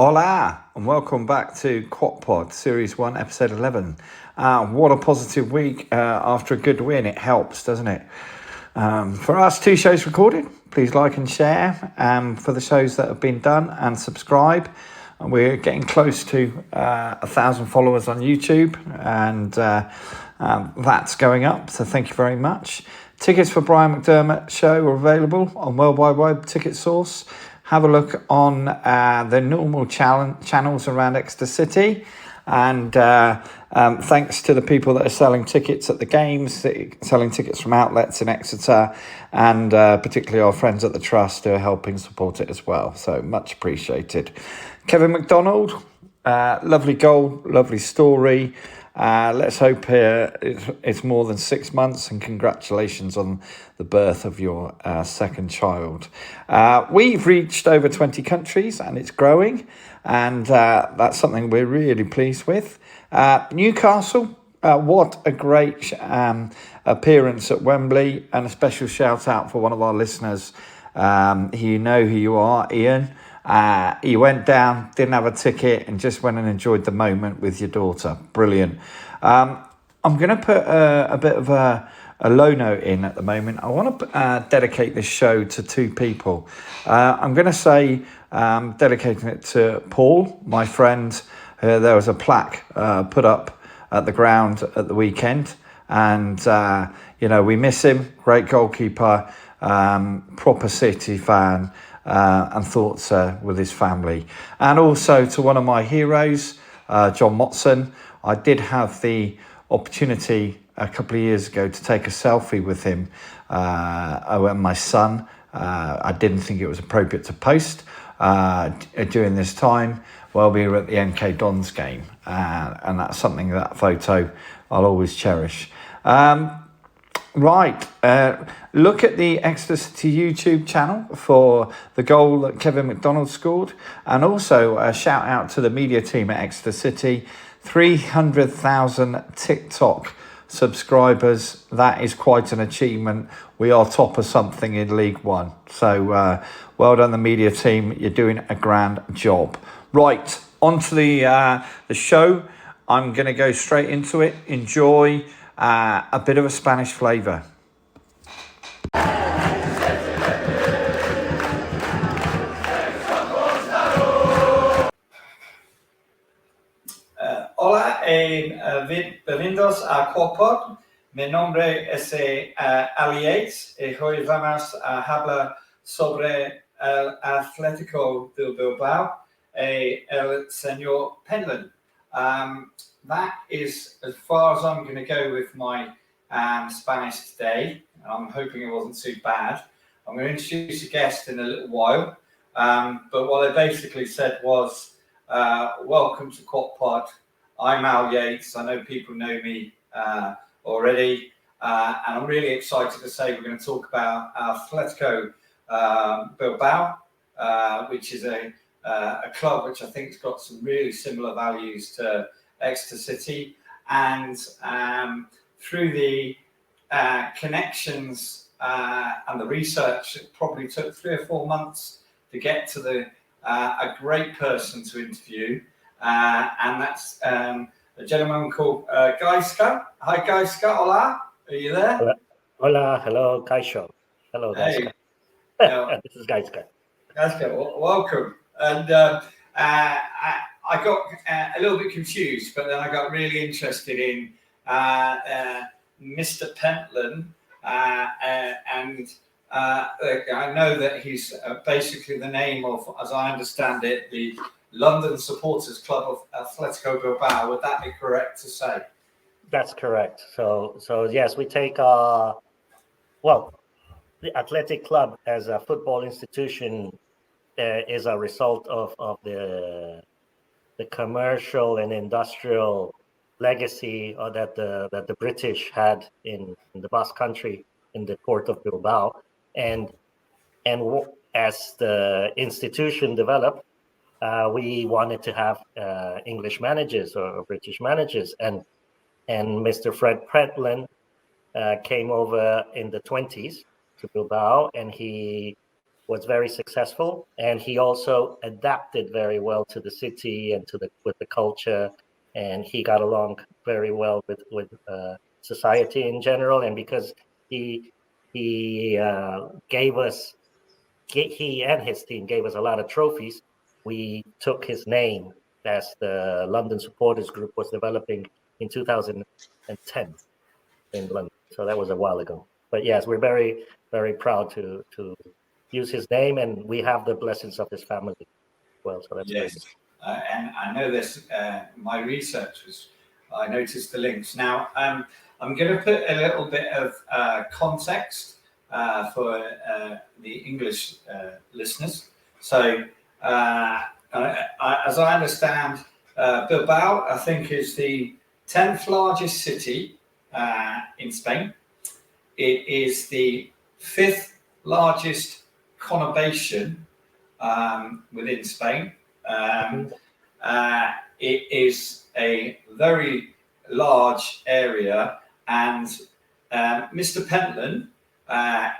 Hola, and welcome back to QOTPOD, Series 1, Episode 11. What a positive week after a good win. It helps, doesn't it? For us, 2 shows recorded. Please like and share for the shows that have been done and subscribe. And we're getting close to 1,000 followers on YouTube, and that's going up, so thank you very much. Tickets for Brian McDermott's show are available on World Wide Web Ticket Source. Have a look on the normal channels around Exeter City. And thanks to the people that are selling tickets at the games, selling tickets from outlets in Exeter, and particularly our friends at the Trust who are helping support it as well. So much appreciated. Kevin McDonald, lovely goal, lovely story. Let's hope it's more than 6 months, and congratulations on the birth of your second child. We've reached over 20 countries and it's growing, and that's something we're really pleased with. Newcastle, what a great appearance at Wembley, and a special shout out for one of our listeners. You know who you are, Ian. He went down, didn't have a ticket, and just went and enjoyed the moment with your daughter. Brilliant. I'm going to put a bit of a low note in at the moment. I want to dedicate this show to 2 people. I'm going to say dedicating it to Paul, my friend. There was a plaque put up at the ground at the weekend, and we miss him. Great goalkeeper, proper City fan. And thoughts with his family. And also to one of my heroes, John Motson. I did have the opportunity a couple of years ago to take a selfie with him and my son. I didn't think it was appropriate to post during this time while we were at the NK Dons game, and that's something, that photo I'll always cherish. Right, look at the Exeter City YouTube channel for the goal that Kevin McDonald scored, and also a shout out to the media team at Exeter City. 300,000 TikTok subscribers. That is quite an achievement. We are top of something in League One. So well done, the media team. You're doing a grand job. Right, on to the show. I'm going to go straight into it. Enjoy. A bit of a Spanish flavour. Hola y bienvenidos a QOTPOD. Mi nombre es Ali Yates y hoy vamos a hablar sobre el Atlético de Bilbao y el señor Pentland. That is as far as I'm going to go with my Spanish today. I'm hoping it wasn't too bad. I'm going to introduce a guest in a little while. But what I basically said was, welcome to QOTPOD. I'm Al Yates. I know people know me already. And I'm really excited to say we're going to talk about Atletico Bilbao, which is a club which I think has got some really similar values to Exeter City, and through the connections and the research, it probably took 3 or 4 months to get to a great person to interview, and that's a gentleman called Gaizka. Hi Gaizka, hola, are you there? Hola, hello, Kaisho. Hello, Gaizka. Hey. This is Gaizka. Gaizka, welcome. And I got a little bit confused, but then I got really interested in Mr Pentland, and I know that he's basically the name of, as I understand it, the London Supporters Club of Atletico Bilbao. Would that be correct to say? That's correct. So yes, we take the athletic club as a football institution is a result of the commercial and industrial legacy that the British had in the Basque Country, in the port of Bilbao, and as the institution developed, we wanted to have English managers or British managers, and Mr. Fred Pentland came over in the 20s to Bilbao, and he was very successful, and he also adapted very well to the city and with the culture, and he got along very well with society in general. And because he gave us, he and his team gave us a lot of trophies, we took his name as the London Supporters Group was developing in 2010 in London. So that was a while ago. But yes, we're very, very proud to use his name, and we have the blessings of his family as well. So that's yes. And I know this, my research was, I noticed the links. Now, I'm going to put a little bit of context for the English listeners. So, as I understand, Bilbao, I think, is the 10th largest city in Spain. It is the 5th largest conurbation within Spain. It is a very large area, and Mr Pentland,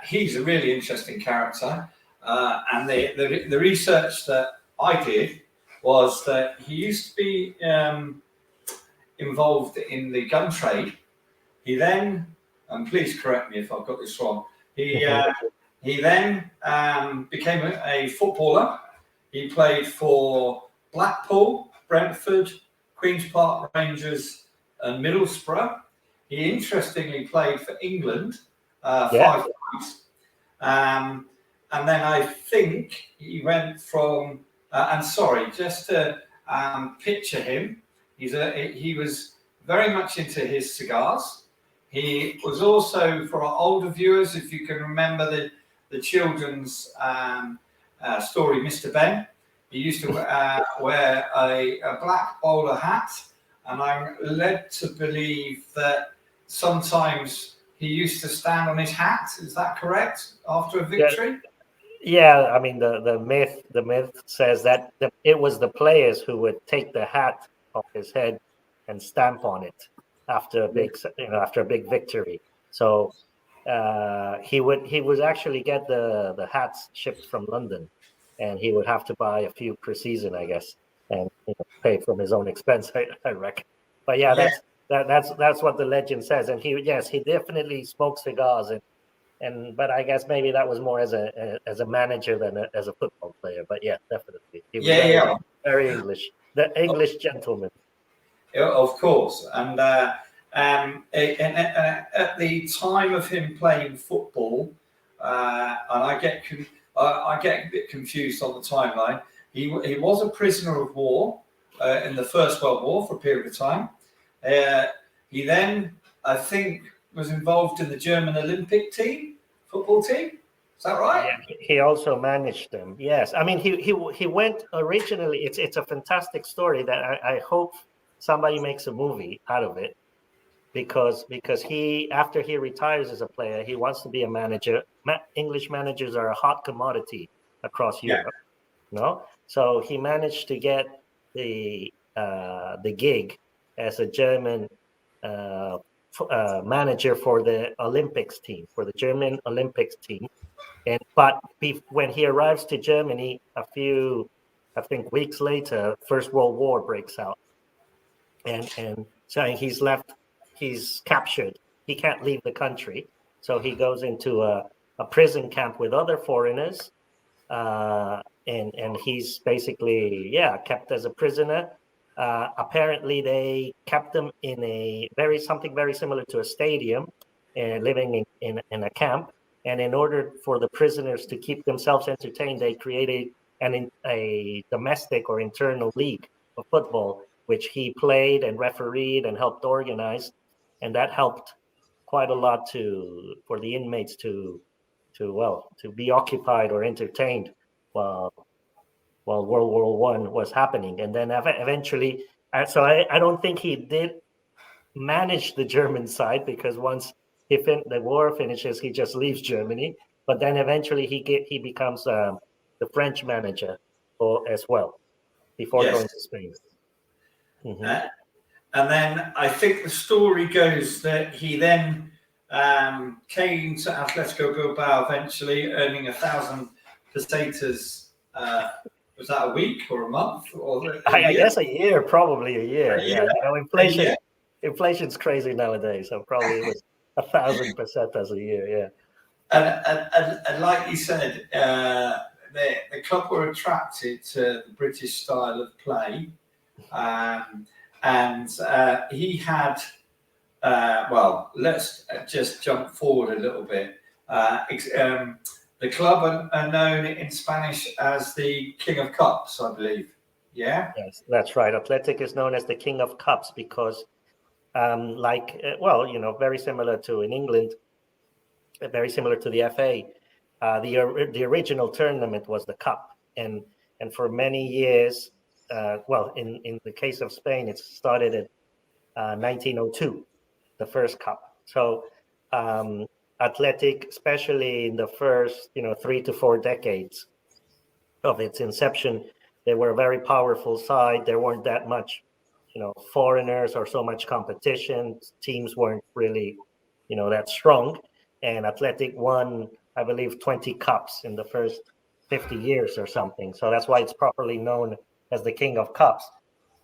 he's a really interesting character, and the research that I did was that he used to be involved in the gun trade. He then, and please correct me if I've got this wrong, he then became a footballer. He played for Blackpool, Brentford, Queen's Park Rangers, and Middlesbrough. He interestingly played for England 5 times. And then I think he went from, and sorry, just to picture him, he was very much into his cigars. He was also, for our older viewers, if you can remember the children's story, Mr. Ben, he used to wear a black bowler hat, and I'm led to believe that sometimes he used to stand on his hat. Is that correct? After a victory? Yeah, I mean the myth says that it was the players who would take the hat off his head and stamp on it after a big victory. So he would actually get the hats shipped from London, and he would have to buy a few per season, I guess, and pay from his own expense, I reckon. But yeah, that's what the legend says. And he definitely smoked cigars, but I guess maybe that was more as a manager than as a football player. But yeah, definitely, he was very English, the English gentleman. Of course, and at the time of him playing football, and I get a bit confused on the timeline. He was a prisoner of war in the First World War for a period of time. He then, I think, was involved in the German Olympic football team. Is that right? Yeah, he also managed them. Yes, I mean he went originally. It's a fantastic story that I hope somebody makes a movie out of it, because he, after he retires as a player, he wants to be a manager. English managers are a hot commodity across Europe. No, so he managed to get the gig as a German manager for the Olympics team, for the German Olympics team. But when he arrives to Germany, a few, I think, weeks later, First World War breaks out, and so he's captured. He can't leave the country, so he goes into a prison camp with other foreigners, and he's basically kept as a prisoner. Apparently, they kept him in something very similar to a stadium, living in a camp. And in order for the prisoners to keep themselves entertained, they created a domestic or internal league of football, which he played and refereed and helped organize, and that helped quite a lot for the inmates to be occupied or entertained while World War I was happening. And then eventually, so I don't think he did manage the German side, because once the war finishes, he just leaves Germany. But then eventually he becomes the French manager as well, before going to Spain. Mm-hmm. And then I think the story goes that he then came to Atletico Bilbao eventually, earning £1,000 pesetas, was that a week or a month or I guess a year, probably a year. Yeah, Inflation's crazy nowadays, so probably it was 1,000 pesetas a year. Yeah. And like you said, the club were attracted to the British style of play, and he had. Well, let's just jump forward a little bit. The club are known in Spanish as the King of Cups, I believe. Yeah. Yes, that's right. Athletic is known as the King of Cups because, very similar to in England, very similar to the FA. The original tournament was the Cup, and for many years, in the case of Spain, it started in 1902, the first Cup. So Athletic, especially in the first 3 to 4 decades of its inception, they were a very powerful side. There weren't that much foreigners or so much competition. Teams weren't really that strong, and Athletic won, I believe, 20 cups in the first 50 years or something. So that's why it's properly known as the King of Cups.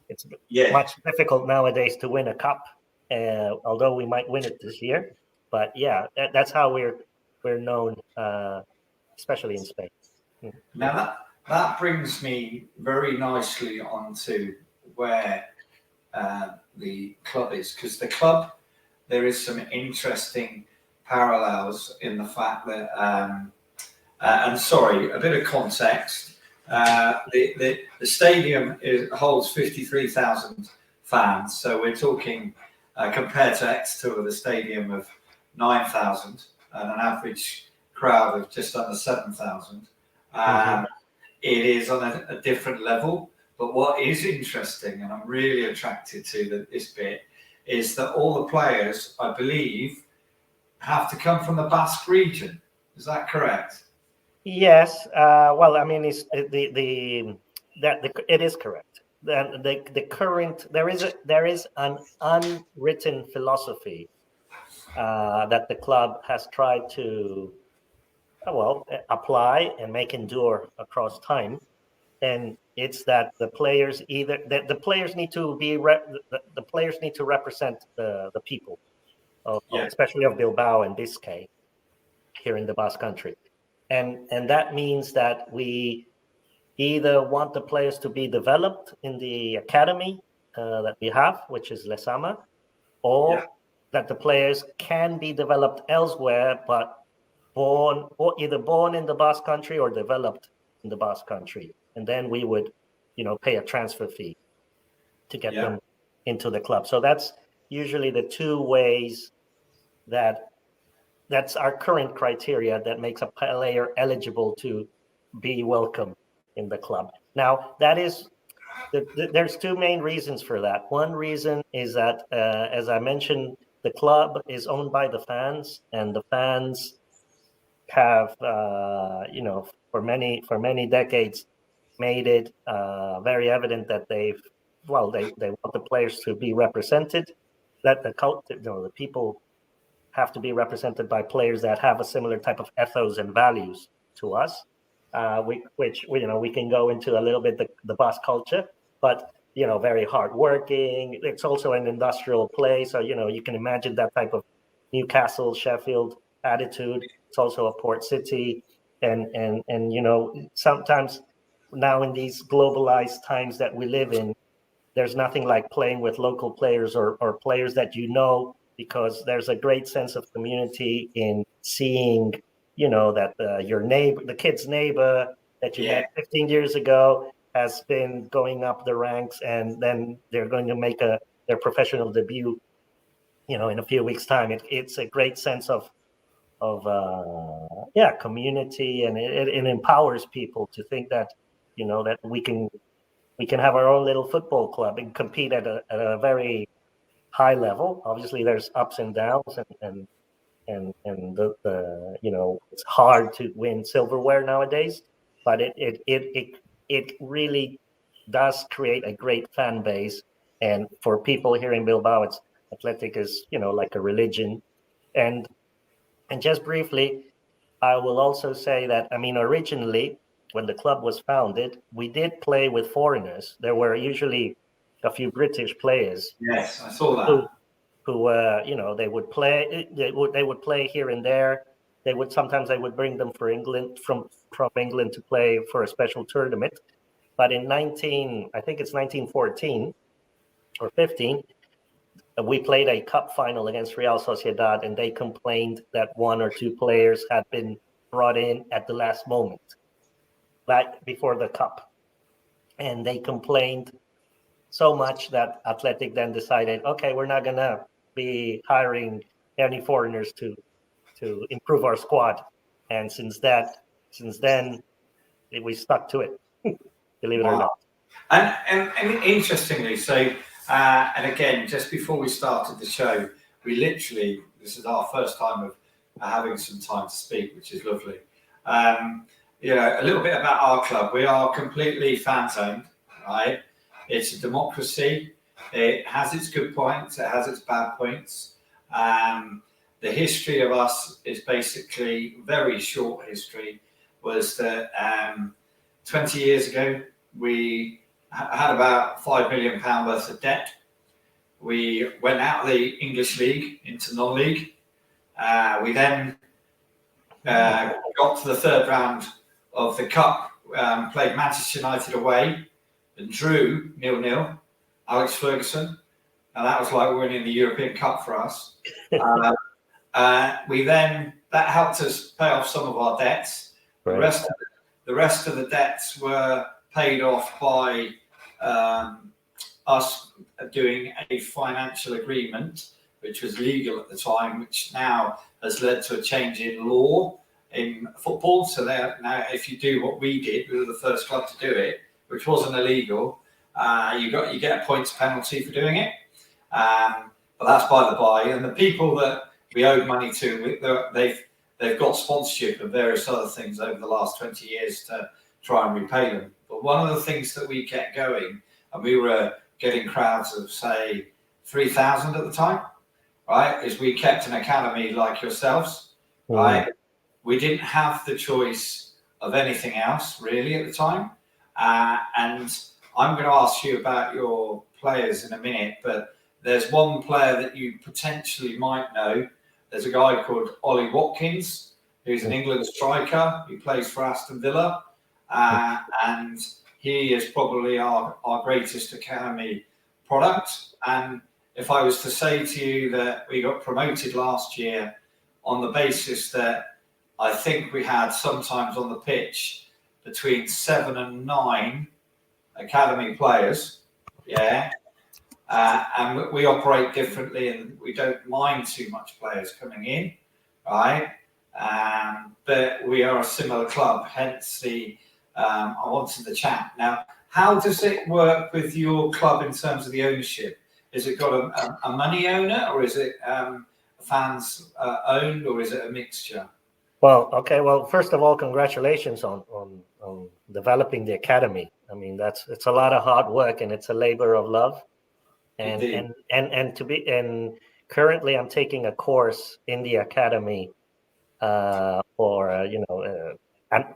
It's much difficult nowadays to win a cup, although we might win it this year. But yeah, that's how we're known, especially in Spain. Now that brings me very nicely onto where the club is, because the club, there is some interesting parallels in the fact that, and sorry, a bit of context. The stadium holds 53,000 fans, so we're talking compared to Exeter with a stadium of 9,000 and an average crowd of just under 7,000. It is on a different level, but what is interesting, and I'm really attracted to this bit, is that all the players, I believe, have to come from the Basque region. Is that correct? Yes. It is correct. There is an unwritten philosophy that the club has tried to apply and make endure across time, and it's that the players need to represent the people especially of Bilbao and Biscay here in the Basque Country, and that means that we either want the players to be developed in the academy that we have, which is Lezama, or that the players can be developed elsewhere, but either born in the Basque Country or developed in the Basque Country, and then we would, pay a transfer fee to get them into the club. So that's usually the two ways that's our current criteria that makes a player eligible to be welcome in the club. Now, that is, there's two main reasons for that. One reason is that, as I mentioned, the club is owned by the fans, and the fans have, for many decades, made it very evident that they want the players to be represented, that the people have to be represented by players that have a similar type of ethos and values to us, which we can go into a little bit the Basque culture, but very hardworking. It's also an industrial place, so you can imagine that type of Newcastle, Sheffield attitude. It's also a port city, and sometimes now in these globalized times that we live in, there's nothing like playing with local players or players that because there's a great sense of community in seeing that your neighbor, the kid's neighbor that you met 15 years ago, has been going up the ranks, and then they're going to make their professional debut in a few weeks' time. It's a great sense of community, and it empowers people to think that that we can have our own little football club and compete at a very high level. Obviously there's ups and downs, and it's hard to win silverware nowadays, but it really does create a great fan base. And for people here in Bilbao, it's Athletic is like a religion. And just briefly, I will also say that, I mean, originally, when the club was founded, we did play with foreigners. There were usually a few British players. Yes, I saw that. Who they would play. They would play here and there. Sometimes they would bring them for England from England to play for a special tournament. But in I think it's 1914 or 15, we played a cup final against Real Sociedad, and they complained that one or two players had been brought in at the last moment, like before the cup. And they complained so much that Athletic then decided, okay, we're not going to be hiring any foreigners to improve our squad. And since then, we stuck to it, believe it or not. And interestingly, so, and again, just before we started the show, this is our first time of having some time to speak, which is lovely. A little bit about our club. We are completely fans-owned, right? It's a democracy. It has its good points. It has its bad points. The history of us is basically very short history. Was that 20 years ago, we had about £5 million worth of debt. We went out of the English League into non-league. We then got to the third round of the Cup, played Manchester United away and drew 0-0, Alex Ferguson. And that was like winning the European Cup for us. That helped us pay off some of our debts. Right. The rest of the debts were paid off by us doing a financial agreement, which was legal at the time, which now has led to a change in law in football. So now, if you do what we did, we were the first club to do it, which wasn't illegal. You get a points penalty for doing it, but that's by the by. And the people that we owed money to, they've got sponsorship and various other things over the last 20 years to try and repay them. But one of the things that we kept going, and we were getting crowds of, say, 3,000 at the time, right, is we kept an academy like yourselves, right? We didn't have the choice of anything else, really, at the time. And I'm going to ask you about your players in a minute, but there's one player that you potentially might know. There's a guy called Ollie Watkins, who's an England striker. He plays for Aston Villa. And he is probably our greatest academy product. And if I was to say to you that we got promoted last year on the basis that I think we had sometimes on the pitch between 7 and 9 academy players, and we operate differently, and we don't mind too much players coming in, right? But we are a similar club, hence I wanted the chat. Now, how does it work with your club in terms of the ownership? Is it got a money owner, or is it fans owned, or is it a mixture? Well, okay. Well, first of all, congratulations on developing the academy. I mean, it's a lot of hard work, and it's a labor of love. And currently I'm taking a course in the academy for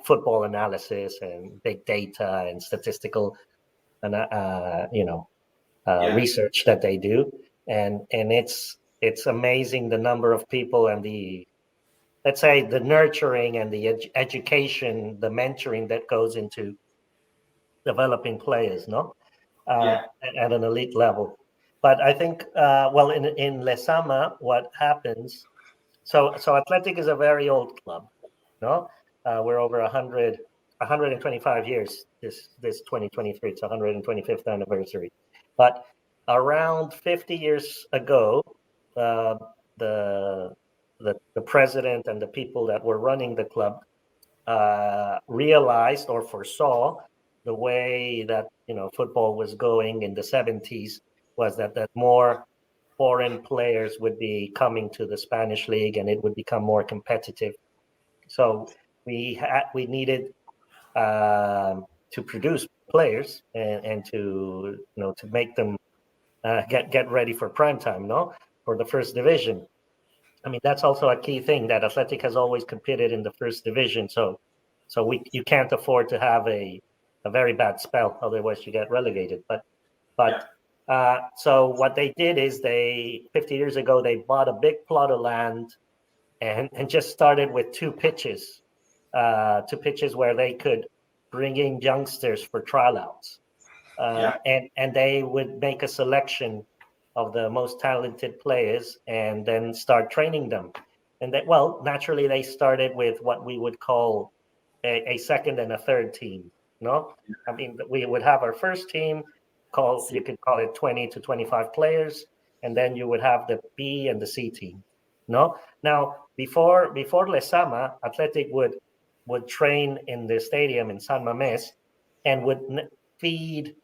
football analysis and big data and statistical research that they do, and it's amazing the number of people and the, let's say, the nurturing and the education, the mentoring that goes into developing players, at an elite level. But I think, in Lezama, what happens, so Athletic is a very old club, we're over 125 years this 2023. It's 125th anniversary. But around 50 years ago, the president and the people that were running the club realized or foresaw the way that football was going in the 70s, was that more foreign players would be coming to the Spanish league, and it would become more competitive. So we needed to produce players and to make them get ready for prime time, for the first division. I mean, that's also a key thing, that Athletic has always competed in the first division. So you can't afford to have a very bad spell, otherwise you get relegated. So what they did is 50 years ago, they bought a big plot of land and just started with two pitches where they could bring in youngsters for tryouts. And they would make a selection of the most talented players and then start training them. And naturally they started with what we would call a second and a third team. No, I mean, we would have our first team you could call it 20 to 25 players, and then you would have the B and the C team. No, now before Lezama, Athletic would train in the stadium in San Mamés and would feed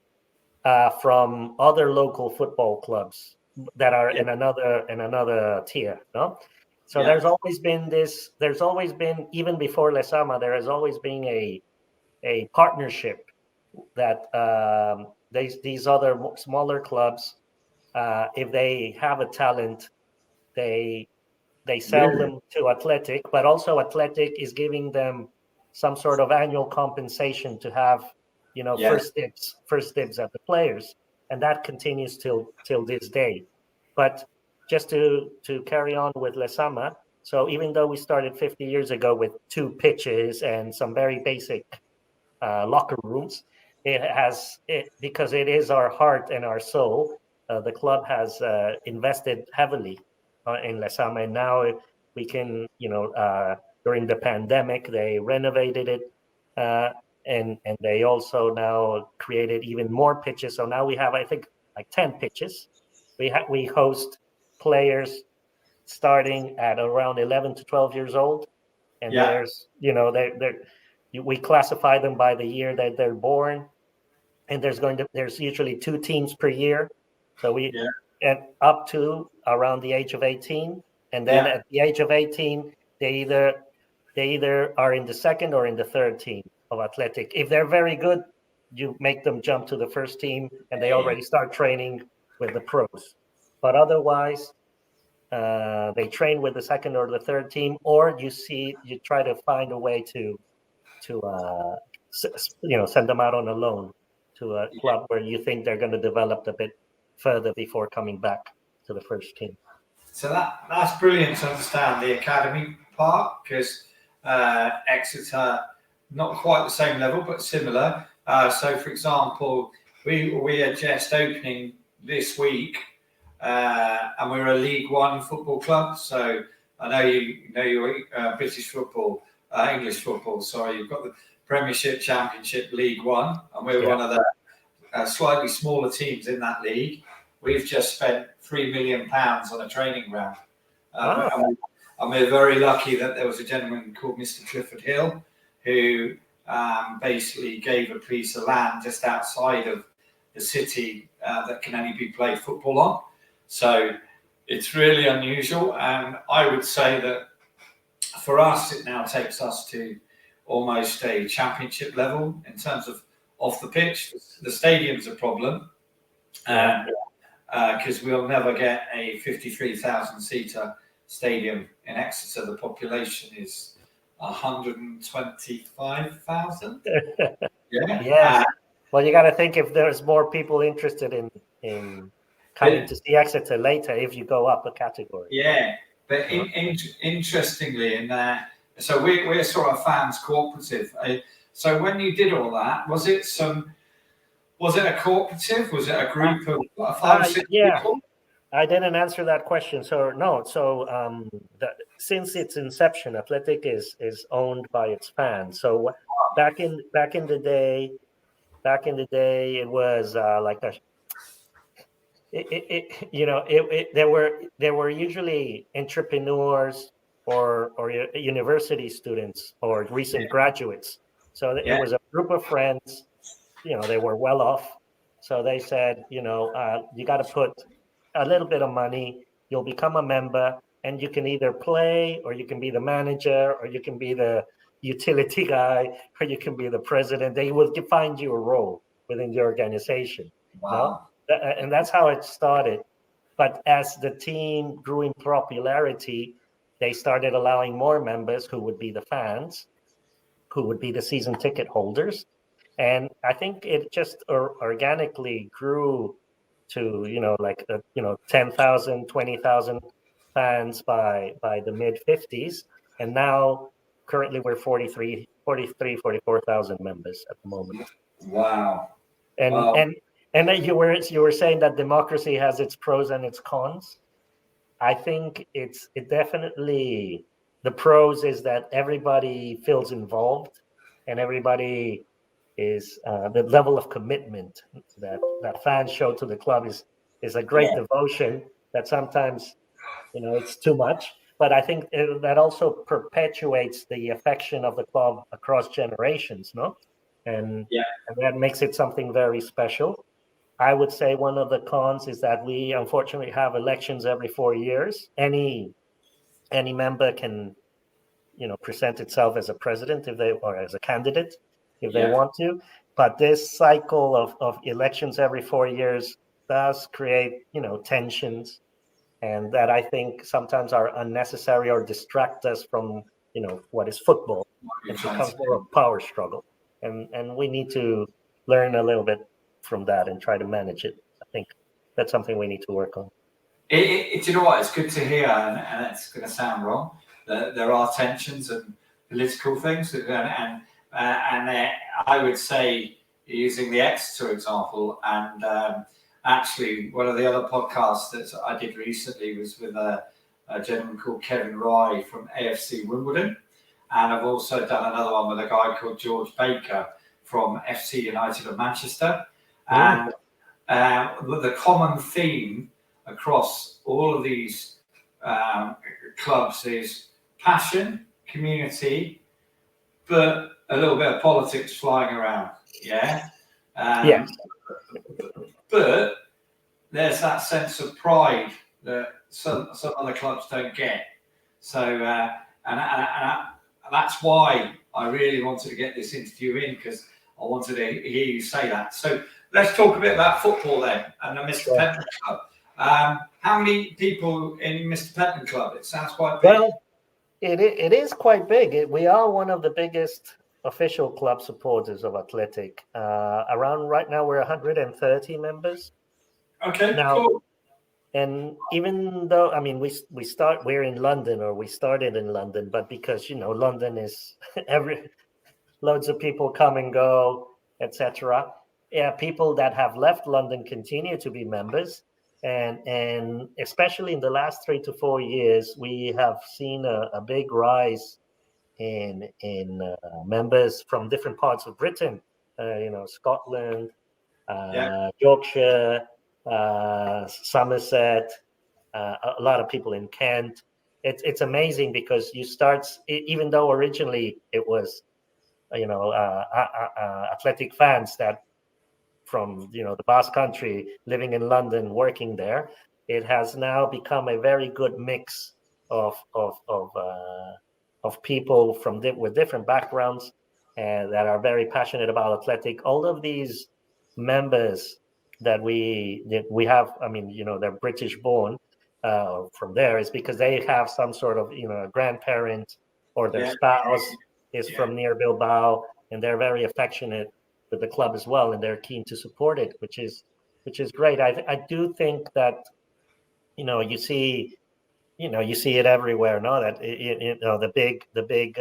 from other local football clubs that are in another tier. No, so there's always been even before Lezama, there has always been a partnership that these other smaller clubs, if they have a talent, they sell them to Athletic, but also Athletic is giving them some sort of annual compensation to have, first dibs at the players, and that continues till this day. But just to carry on with Lezama, so even though we started 50 years ago with two pitches and some very basic locker rooms, because it is our heart and our soul. The club has invested heavily in Lezama, and now we can, during the pandemic, they renovated it, and they also now created even more pitches. So now we have, I think, like 10 pitches. We host players starting at around 11 to 12 years old, and there's, we classify them by the year that they're born, and there's usually two teams per year. So and up to around the age of 18, and then at the age of 18, they either are in the second or in the third team of Athletic. If they're very good, you make them jump to the first team, and they already start training with the pros. But otherwise, they train with the second or the third team, or you try to find a way to send them out on a loan to a club where you think they're going to develop a bit further before coming back to the first team. So that's brilliant to understand the academy part, because Exeter, not quite the same level, but similar. So, for example, we are just opening this week, and we're a League One football club. So I know you're British football, English football. Sorry, you've got the Premiership, Championship, League One, and we're one of the slightly smaller teams in that league. We've just spent £3 million on a training ground. And we're very lucky that there was a gentleman called Mr Clifford Hill who basically gave a piece of land just outside of the city that can only be played football on. So it's really unusual. And I would say that for us, it now takes us to almost a championship level in terms of off the pitch. The stadium's a problem. Because we'll never get a 53,000-seater stadium in Exeter. The population is 125,000. Well, you got to think if there's more people interested in coming to see Exeter later if you go up a category. Yeah, but interestingly, so we're sort of fans cooperative. So when you did all that, was it a cooperative? Was it a group of 5-6 people? I didn't answer that question. So no. So since its inception, Athletic is owned by its fans. So back in the day, it was there were usually entrepreneurs or university students or recent graduates. So it was a group of friends. They were well off. So they said, you got to put a little bit of money. You'll become a member, and you can either play, or you can be the manager, or you can be the utility guy, or you can be the president. They will find you a role within the organization. Wow. And that's how it started. But as the team grew in popularity, they started allowing more members who would be the fans, who would be the season ticket holders. And I think it just organically grew to, 10,000, 20,000 fans by the mid 50s. And now currently we're 44,000 members at the moment. Wow. And Wow. and you were saying that democracy has its pros and its cons. I think it definitely, the pros is that everybody feels involved, and everybody is the level of commitment that fans show to the club is a great devotion that sometimes it's too much. But I think that also perpetuates the affection of the club across generations, no? And that makes it something very special. I would say one of the cons is that we unfortunately have elections every 4 years. Any member can, present itself as a president or as a candidate if they want to. But this cycle of elections every 4 years does create, tensions, and that I think sometimes are unnecessary or distract us from, what is football. It becomes more of a power struggle, and we need to learn a little bit from that and try to manage it. I think that's something we need to work on. Do you know what? It's good to hear, and it's going to sound wrong, that there are tensions and political things, and I would say, using the Exeter example, and actually one of the other podcasts that I did recently was with a gentleman called Kevin Rye from AFC Wimbledon, and I've also done another one with a guy called George Baker from FC United of Manchester. And the common theme across all of these clubs is passion, community, but a little bit of politics flying around. But there's that sense of pride that some other clubs don't get. So, and that's why I really wanted to get this interview in, because I wanted to hear you say that. So let's talk a bit about football then, and the Mr Pentland Club. How many people in Mr Pentland Club? It sounds quite big. Well, it is quite big. We are one of the biggest official club supporters of Athletic. Around right now, we're 130 members. Okay, now, cool. And even though, we're in London, or we started in London, but because, London is loads of people come and go, etc. Yeah, people that have left London continue to be members. And especially in the last 3 to 4 years, we have seen a big rise in members from different parts of Britain, Scotland, Yorkshire, Somerset, a lot of people in Kent. It's amazing because you start, even though originally it was, Athletic fans that from, the Basque Country, living in London, working there, it has now become a very good mix of people with different backgrounds and that are very passionate about Athletic. All of these members that we have, they're British born from there, is because they have some sort of, a grandparent or their spouse is from near Bilbao, and they're very affectionate with the club as well, and they're keen to support it, which is great. I do think that, you see it everywhere, no? That the big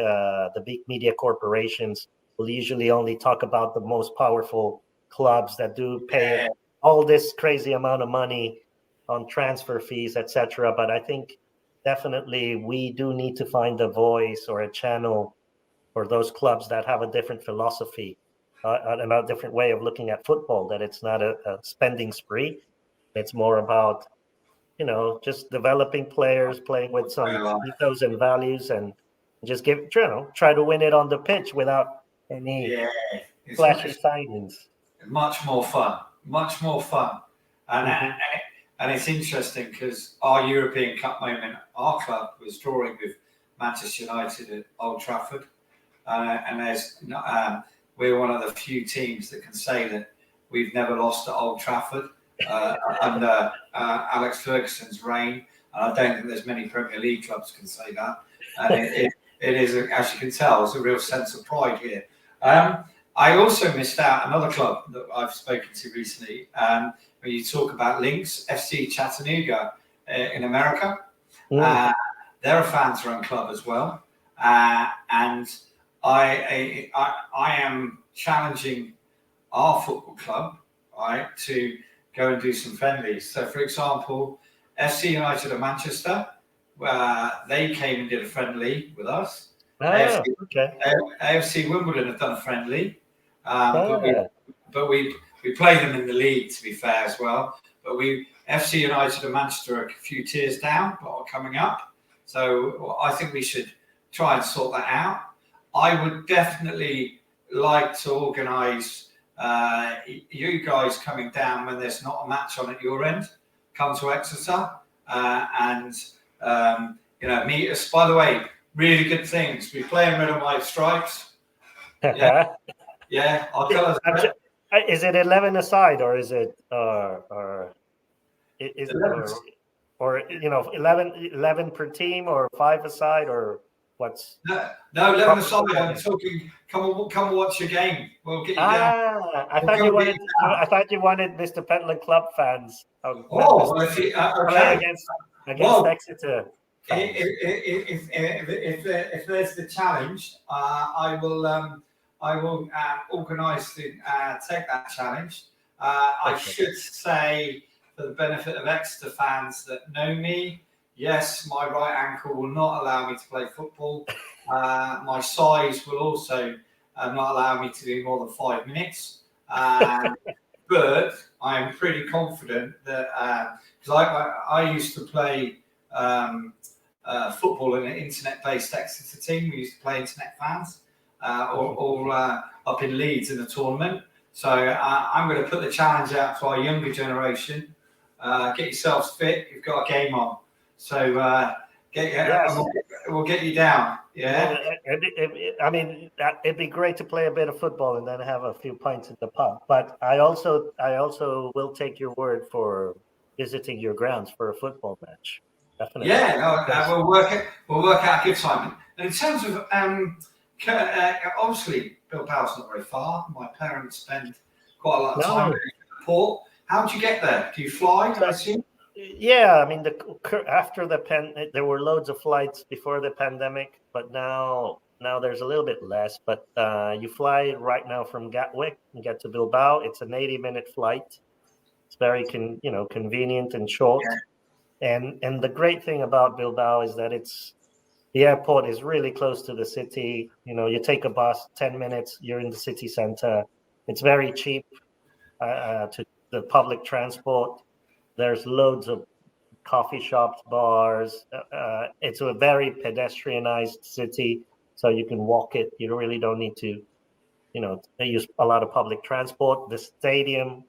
media corporations will usually only talk about the most powerful clubs that do pay all this crazy amount of money on transfer fees, etc. But I think definitely we do need to find a voice or a channel for those clubs that have a different philosophy and a different way of looking at football. That it's not a spending spree; it's more about just developing players, playing with some ethos and values, and just try to win it on the pitch without any flashy signings. Much more fun, and it's interesting because our European Cup moment, our club was drawing with Manchester United at Old Trafford, and we're one of the few teams that can say that we've never lost at Old Trafford under Alex Ferguson's reign. And I don't think there's many Premier League clubs can say that. And it is, as you can tell, it's a real sense of pride here. I also missed out another club that I've spoken to recently. When you talk about links, FC Chattanooga in America. They're a fans-run club as well. And I am challenging our football club, right, to go and do some friendlies. So, for example, FC United of Manchester, they came and did a friendly with us. AFC Wimbledon have done a friendly, but we play them in the league, to be fair, as well. But FC United of Manchester are a few tiers down, but are coming up. So I think we should try and sort that out. I would definitely like to organise you guys coming down when there's not a match on at your end. Come to Exeter and meet us. By the way, really good things. We play in red and white stripes. Yeah. I'll tell us. Is it 11 aside, or is it is 11 per team, or 5 aside, or what's? No, 11 aside. I'm talking. Come watch your game. We'll get you down. I thought you wanted Mr Pentland club fans. Okay. Against Exeter. If there's the challenge, I will organise to take that challenge. I should say, for the benefit of Exeter fans that know me, yes, my right ankle will not allow me to play football. My size will also not allow me to do more than 5 minutes. But I'm pretty confident that because I used to play football in an internet-based Exeter team. We used to play internet fans all up in Leeds in a tournament. So I'm going to put the challenge out to our younger generation. Get yourselves fit. You've got a game on. So we'll get you down. Yeah. It'd be great to play a bit of football and then have a few pints at the pub. But I also will take your word for visiting your grounds for a football match. Definitely. Yeah. We'll work out a good time. And in terms of obviously Bilbao's not very far. My parents spend quite a lot of time in the port. How did you get there? Do you fly? I assume. Yeah, after there were loads of flights before the pandemic, but now there's a little bit less. But you fly right now from Gatwick and get to Bilbao. It's an 80-minute flight. It's very convenient and short. Yeah. And the great thing about Bilbao is that the airport is really close to the city. You take a bus, 10 minutes, you're in the city center. It's very cheap to the public transport. There's loads of coffee shops, bars. It's a very pedestrianized city, so you can walk it. You really don't need to, they use a lot of public transport. The stadium,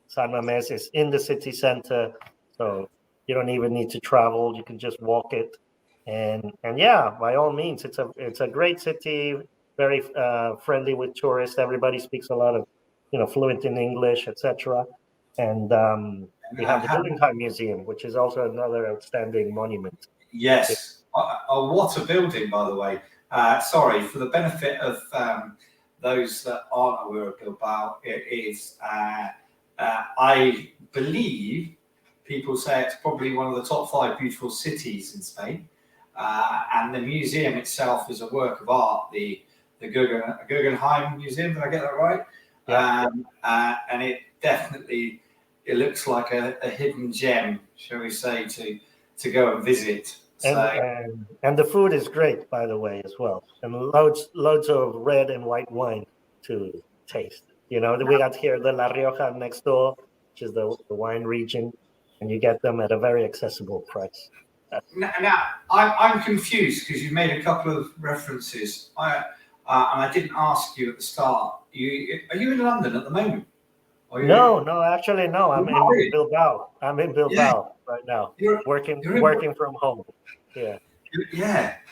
San Mamés, is in the city center, so you don't even need to travel. You can just walk it. And yeah, by all means, it's a great city, very friendly with tourists. Everybody speaks a lot of, fluent in English, etc. And we have the Guggenheim Museum, which is also another outstanding monument. Yes. What a building, by the way. Sorry, for the benefit of those that aren't aware of Bilbao, it is, I believe, people say it's probably one of the top 5 beautiful cities in Spain. And the museum itself is a work of art, the Guggenheim Museum. Did I get that right? Yeah. And it definitely... It looks like a hidden gem, shall we say, to go and visit. And the food is great, by the way, as well. And loads of red and white wine to taste. We got here the La Rioja next door, which is the wine region, and you get them at a very accessible price. Now I'm confused because you made a couple of references. And I didn't ask you at the start. Are you in London at the moment? No, actually, no. I'm in Bilbao. Right now, working from home. Yeah.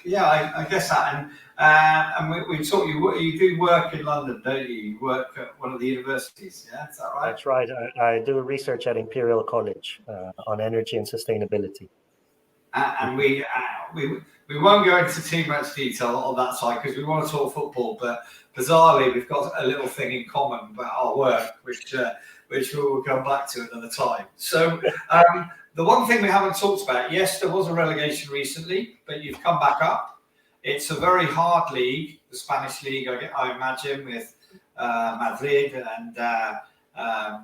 I guess that. And we talked. You do work in London, don't you? You work at one of the universities. Yeah, is that right? That's right. I do research at Imperial College on energy and sustainability. and we won't go into too much detail on that side because we want to talk football. But bizarrely, we've got a little thing in common about our work, which we will come back to another time. So the one thing we haven't talked about, yes, there was a relegation recently, but you've come back up. It's a very hard league, the Spanish league, I imagine, with Madrid and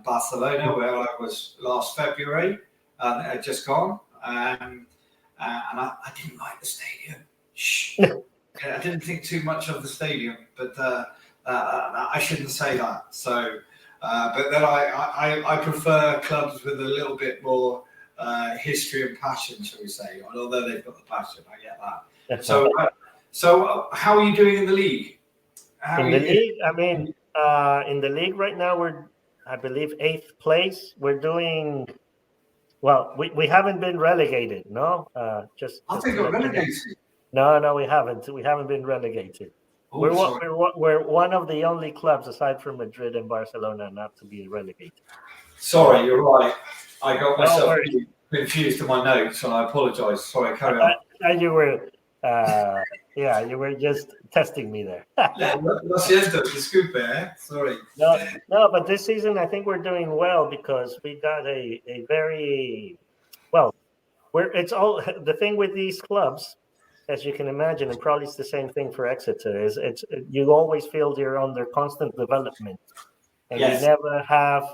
Barcelona, where I was last February, just gone. And I didn't like the stadium. Shh. I didn't think too much of the stadium, but I shouldn't say that. So, but then I prefer clubs with a little bit more history and passion, shall we say? Although they've got the passion, I get that. So how are you doing in the league? In the league right now, we're, I believe, 8th place. We're doing well. We haven't been relegated, no. I think we're relegated. No, we haven't. We haven't been relegated. Oh, we're one of the only clubs aside from Madrid and Barcelona not to be relegated. Sorry, you're right. I got myself confused in my notes, and I apologise. Sorry, carry on. You were, you were just testing me there. Lo siento, disculpe. Sorry. No, but this season I think we're doing well because we got a very well. It's all the thing with these clubs. As you can imagine, and probably it's the same thing for Exeter, is you always feel you're under constant development, and you never have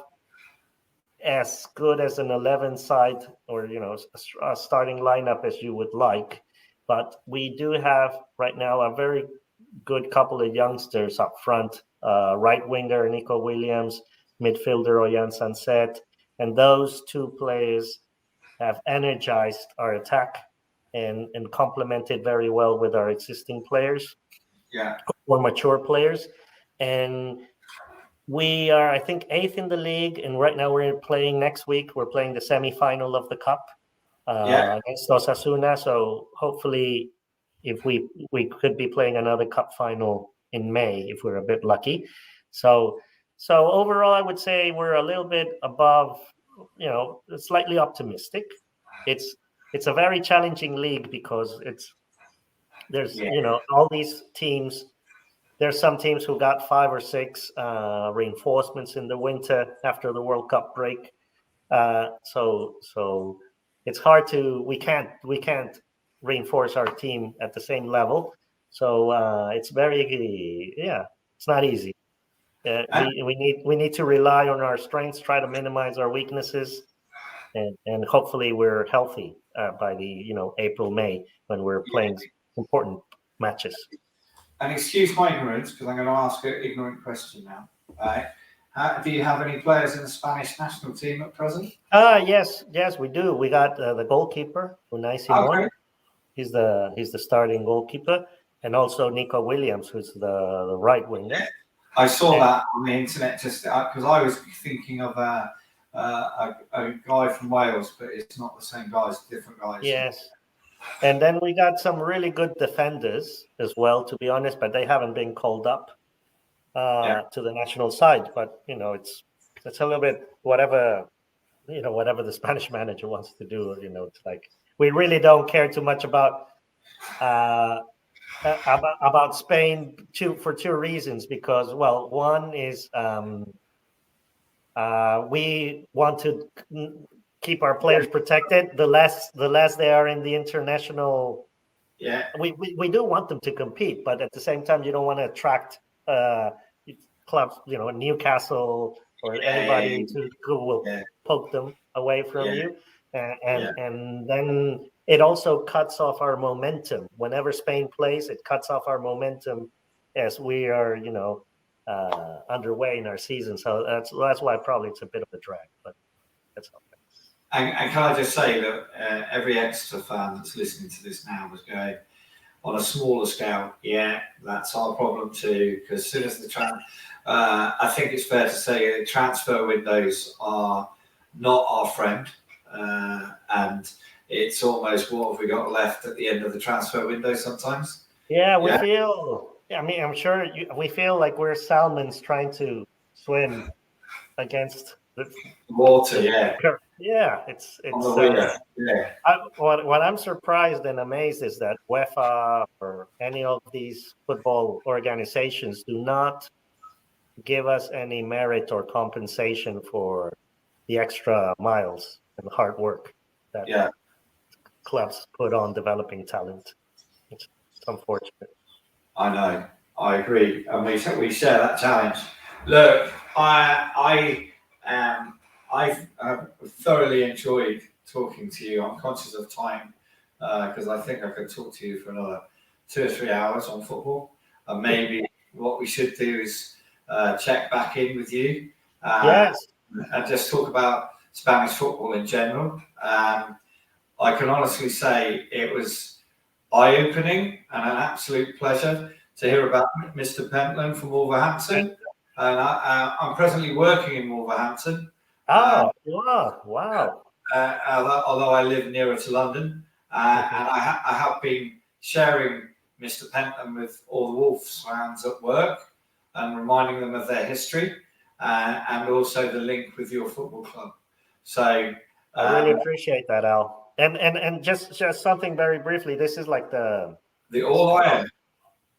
as good as an 11 side or a starting lineup as you would like. But we do have right now a very good couple of youngsters up front, right winger Nico Williams, midfielder Oyan Sunset, and those two players have energized our attack and complemented very well with our existing players, more mature players. And we are, I think, 8th in the league. And right now we're playing next week. We're playing the semi-final of the Cup against Osasuna. So hopefully if we could be playing another Cup final in May, if we're a bit lucky. So overall, I would say we're a little bit above, slightly optimistic. It's a very challenging league because there's all these teams. There's some teams who got 5 or 6 reinforcements in the winter after the World Cup break. So it's hard to we can't reinforce our team at the same level. So it's it's not easy. We need to rely on our strengths, try to minimize our weaknesses, and hopefully we're healthy by the April, May when we're playing important matches. And excuse my ignorance because I'm going to ask an ignorant question now. Right? Do you have any players in the Spanish national team at present? Yes, we do. We got the goalkeeper, Unai Simon. Okay. He's the starting goalkeeper, and also Nico Williams, who's the right winger. Yeah. I saw that on the internet just because I was thinking of a guy from Wales, but it's not the same guy, it's different guys. Yes. And then we got some really good defenders as well, to be honest, but they haven't been called up to the national side. But it's a little bit whatever the Spanish manager wants to do. It's like we really don't care too much about Spain for 2 reasons. Because one is we want to keep our players protected. The less they are in the international, we do want them to compete, but at the same time, you don't want to attract clubs, Newcastle or anybody who will poke them away from you, and then it also cuts off our momentum. Whenever Spain plays, it cuts off our momentum as we are, underway in our season. So that's why probably it's a bit of a drag, but that's okay. And can I just say that every Exeter fan that's listening to this now was going, on a smaller scale, that's our problem too. Because as soon as I think it's fair to say transfer windows are not our friend. And it's almost what have we got left at the end of the transfer window sometimes? We feel, I'm sure we feel like we're salmons trying to swim against Water, yeah. Yeah, it's On the wheel, yeah. What I'm surprised and amazed is that UEFA or any of these football organizations do not give us any merit or compensation for the extra miles and hard work that clubs put on developing talent. It's unfortunate. I know. I agree, and we share that challenge. Look, I've thoroughly enjoyed talking to you. I'm conscious of time because I think I could talk to you for another 2 or 3 hours on football. And maybe what we should do is check back in with you. Yes. And just talk about Spanish football in general. I can honestly say it was eye-opening and an absolute pleasure to hear about Mr Pentland from Wolverhampton. And I'm presently working in Wolverhampton. Oh, wow. Although I live nearer to London. And I have been sharing Mr Pentland with all the Wolves fans at work and reminding them of their history and also the link with your football club. So I really appreciate that, Al. And just something very briefly. This is like the All Iron.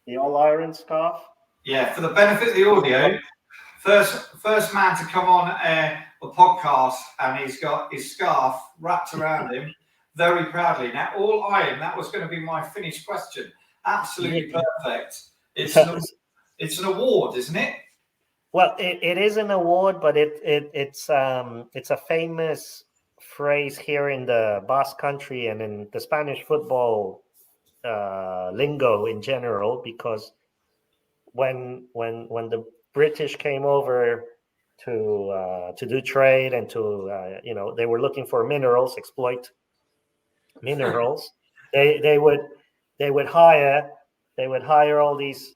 The All Iron scarf. Yeah, for the benefit of the audio, first man to come on a podcast, and he's got his scarf wrapped around him very proudly. Now, All Iron, that was going to be my finished question. Absolutely perfect. It's an award, isn't it? Well, it is an award, but it's a famous phrase here in the Basque Country and in the Spanish football lingo in general, because when the British came over to do trade and to they were looking for minerals, exploit minerals. they would hire all these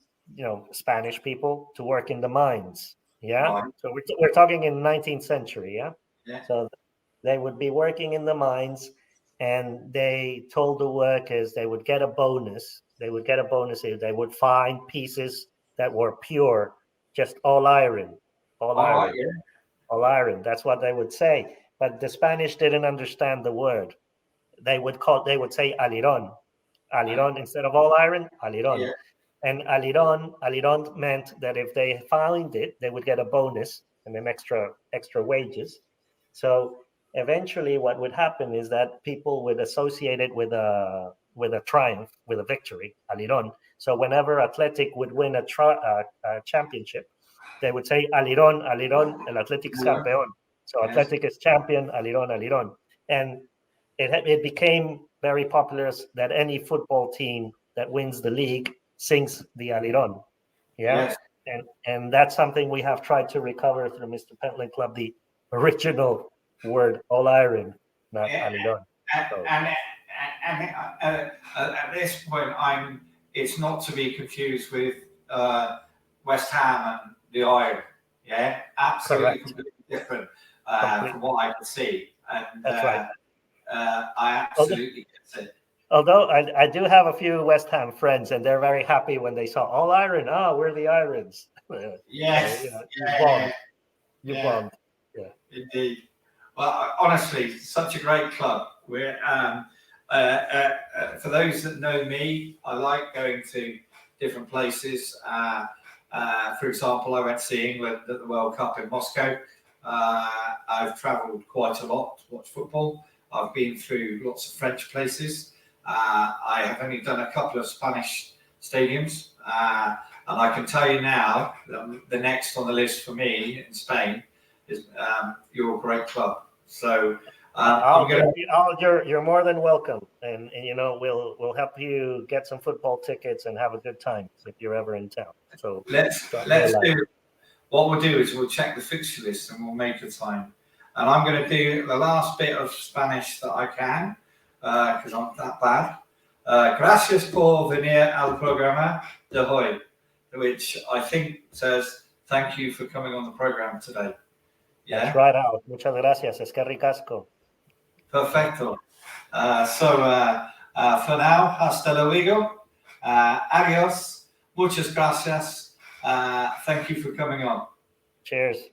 Spanish people to work in the mines. Yeah. So we're talking in the 19th century. Yeah. So they would be working in the mines, and they told the workers they would get a bonus. They would get a bonus if they would find pieces that were pure, just all iron. All iron. That's what they would say. But the Spanish didn't understand the word. They would say aliron instead of all iron, aliron. Yeah. And aliron meant that if they found it, they would get a bonus and then extra wages. So eventually what would happen is that people would associate it with a triumph, with a victory, aliron. So whenever Athletic would win a championship, they would say aliron, el Athletic es campeón. So Athletic is champion, aliron. And it became very popular that any football team that wins the league sings the aliron. Yeah. Yes. And that's something we have tried to recover through Mr Pentland Club, the original word all iron, not aliron. And at this point, it's not to be confused with West Ham and the Iron. Yeah, absolutely completely different from what I can see. And that's right. I absolutely get it. Although I do have a few West Ham friends, and they're very happy when they saw all iron. Oh, we're the Irons. Yes. You bombed. Yeah. Indeed. Well, honestly, such a great club. We're for those that know me, I like going to different places. For example, I went to see England at the World Cup in Moscow. I've travelled quite a lot to watch football. I've been through lots of French places. I have only done a couple of Spanish stadiums. And I can tell you now, the next on the list for me in Spain is your great club. So you're more than welcome, and we'll help you get some football tickets and have a good time if you're ever in town. So let's do. What we'll do is we'll check the fixture list and we'll make a time. And I'm going to do the last bit of Spanish that I can because I'm that bad. Gracias por venir al programa de hoy, which I think says thank you for coming on the program today. Yeah? That's right, Al. Muchas gracias. Es que ricasco. Perfecto. For now, hasta luego. Adios. Muchas gracias. Thank you for coming on. Cheers.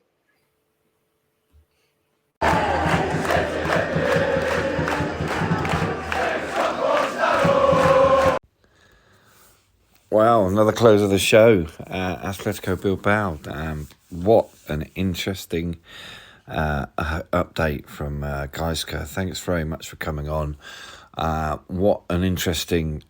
Well, another close of the show. Atletico Bilbao. What an interesting update from Gaizka. Thanks very much for coming on. What an interesting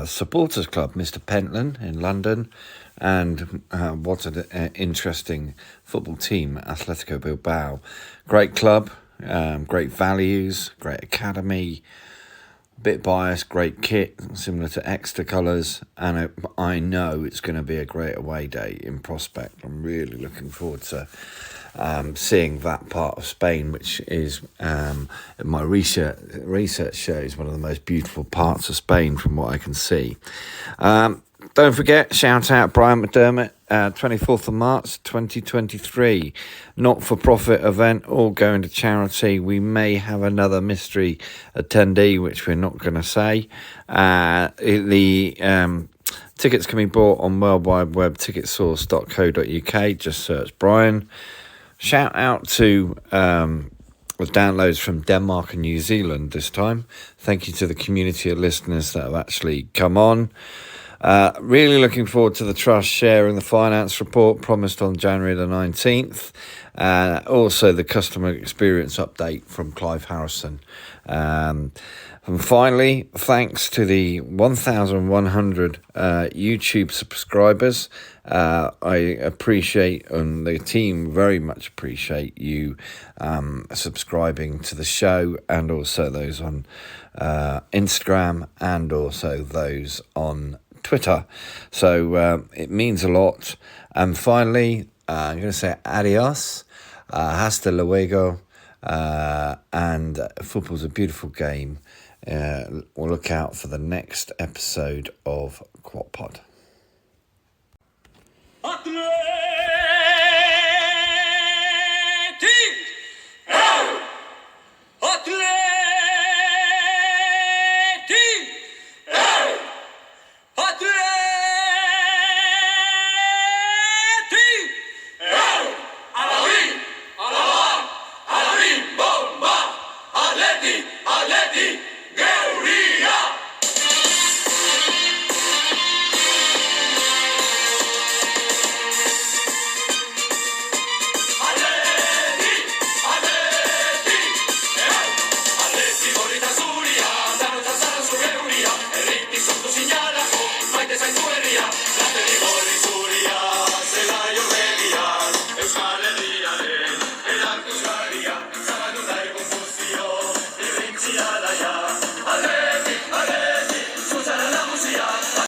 supporters club, Mr Pentland in London. And what an interesting football team, Atletico Bilbao. Great club, great values, great academy. Bit biased, great kit, similar to Exeter colours, and I know it's going to be a great away day in prospect. I'm really looking forward to seeing that part of Spain, which is, my research shows, one of the most beautiful parts of Spain from what I can see. Don't forget, shout out Brian McDermott, 24th of March 2023, not-for-profit event, all going to charity. We may have another mystery attendee, which we're not going to say. The tickets can be bought on World Wide Web, ticketsource.co.uk. Just search Brian. Shout out to the downloads from Denmark and New Zealand this time. Thank you to the community of listeners that have actually come on. Really looking forward to the Trust sharing the finance report promised on January the 19th. Also the customer experience update from Clive Harrison. And finally, thanks to the 1,100 YouTube subscribers. I appreciate, and the team very much appreciate you subscribing to the show, and also those on Instagram, and also those on Twitter. So it means a lot. And finally, I'm going to say adios, hasta luego, and football's a beautiful game. We'll look out for the next episode of QOTPOD.